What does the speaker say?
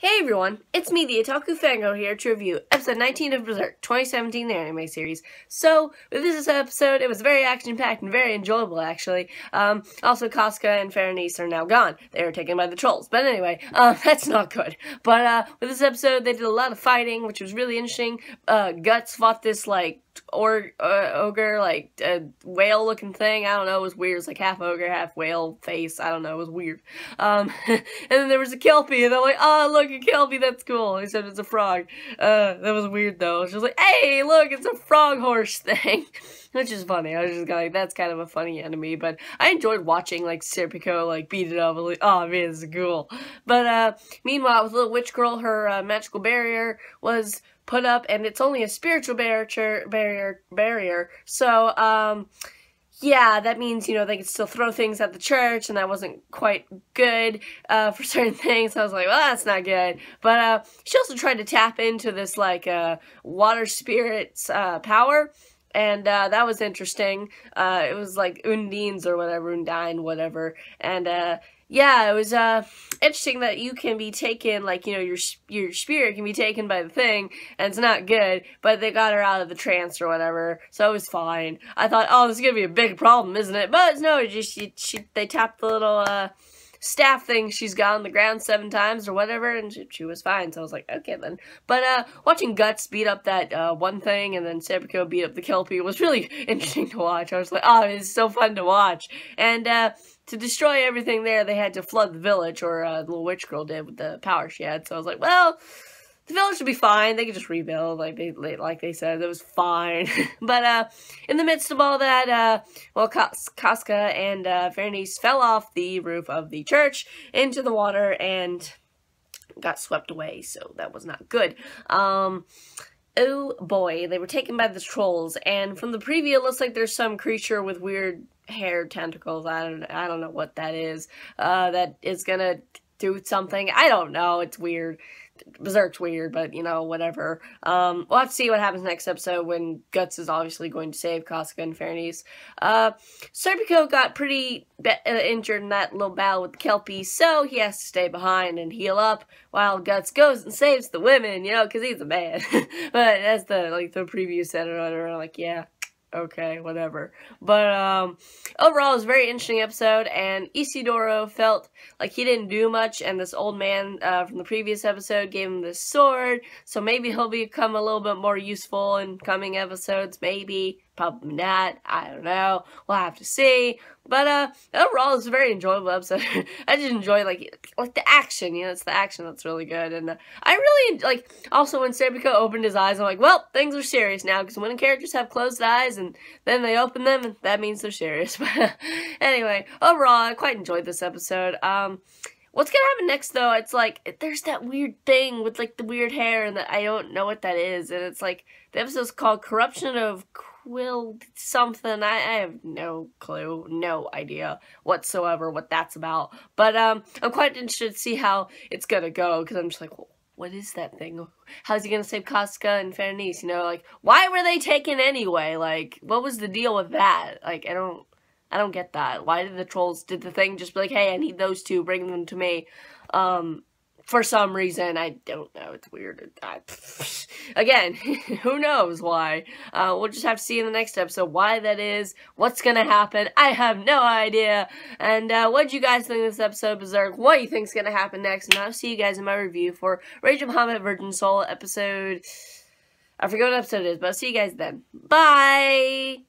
Hey everyone, it's me, the Otaku Fango here to review episode 19 of Berserk, 2017, the anime series. So, with this episode, it was very action-packed and very enjoyable, actually. Also, Casca and Berenice are now gone. They were taken by the trolls. But anyway, that's not good. But, with this episode, they did a lot of fighting, which was really interesting. Guts fought this, ogre, whale-looking thing. I don't know, it was weird. It was like half ogre, half whale face. I don't know, it was weird. And then there was a Kelpie, and I'm like, oh, look, a Kelpie, that's cool. He said it's a frog. That was weird, though. She was like, hey, look, it's a frog horse thing. Which is funny. I was just like, that's kind of a funny enemy, but I enjoyed watching, Serpico, beat it up. I was like, oh, man, this is cool. But, meanwhile, with Little Witch Girl, her, magical barrier was put up, and it's only a spiritual barrier, so, yeah, that means, they can still throw things at the church, and that wasn't quite good, for certain things. I was like, well, that's not good. But, she also tried to tap into this, water spirit's, power, and, that was interesting. It was, Undine's or whatever, Undine, whatever, and, yeah, it was, interesting that you can be taken, your spirit can be taken by the thing, and it's not good, but they got her out of the trance or whatever, so it was fine. I thought, oh, this is gonna be a big problem, isn't it? But no, they tapped the little, staff thing she's got on the ground 7 times or whatever, and she was fine, so I was like, okay then. But, watching Guts beat up that, one thing, and then Serpico beat up the Kelpie was really interesting to watch. I was like, oh, it's so fun to watch. And, to destroy everything there, they had to flood the village, or, the Little Witch Girl did with the power she had, so I was like, well, the village should be fine. They could just rebuild, like they said. It was fine. But, in the midst of all that, Casca and, Berenice fell off the roof of the church into the water and got swept away, so that was not good. Oh boy, they were taken by the trolls, and from the preview, it looks like there's some creature with weird hair tentacles. I don't know what that is. That is gonna do something. I don't know. It's weird. Berserk's weird, but, whatever. We'll have to see what happens next episode when Guts is obviously going to save Casca and Berenice. Serpico got pretty injured in that little battle with the Kelpie, so he has to stay behind and heal up while Guts goes and saves the women, because he's a man. But as the preview said, yeah. Okay, whatever. But, overall, it was a very interesting episode, and Isidoro felt like he didn't do much, and this old man, from the previous episode gave him this sword, so maybe he'll become a little bit more useful in coming episodes, maybe. Probably not. I don't know. We'll have to see. But, overall, it's a very enjoyable episode. I just enjoy, the action, it's the action that's really good. And, I really, also when Serpico opened his eyes, I'm like, well, things are serious now, because when characters have closed eyes, and then they open them, and that means they're serious. But, anyway, overall, I quite enjoyed this episode. What's gonna happen next, though, it's there's that weird thing with, the weird hair, and I don't know what that is, and it's the episode's called Corruption of Quill something. I have no clue, no idea whatsoever what that's about. But, I'm quite interested to see how it's gonna go, because I'm just like, well, what is that thing? How's he gonna save Casca and Berenice, why were they taken anyway? What was the deal with that? I don't get that. Why did the thing just be like, hey, I need those two, bring them to me? For some reason, I don't know, it's weird. Again, who knows why? We'll just have to see in the next episode why that is, what's gonna happen, I have no idea. And, what did you guys think of this episode of Berserk? What do you think's gonna happen next? And I'll see you guys in my review for Rage of Bahamut Virgin Soul episode, I forget what episode it is, but I'll see you guys then. Bye!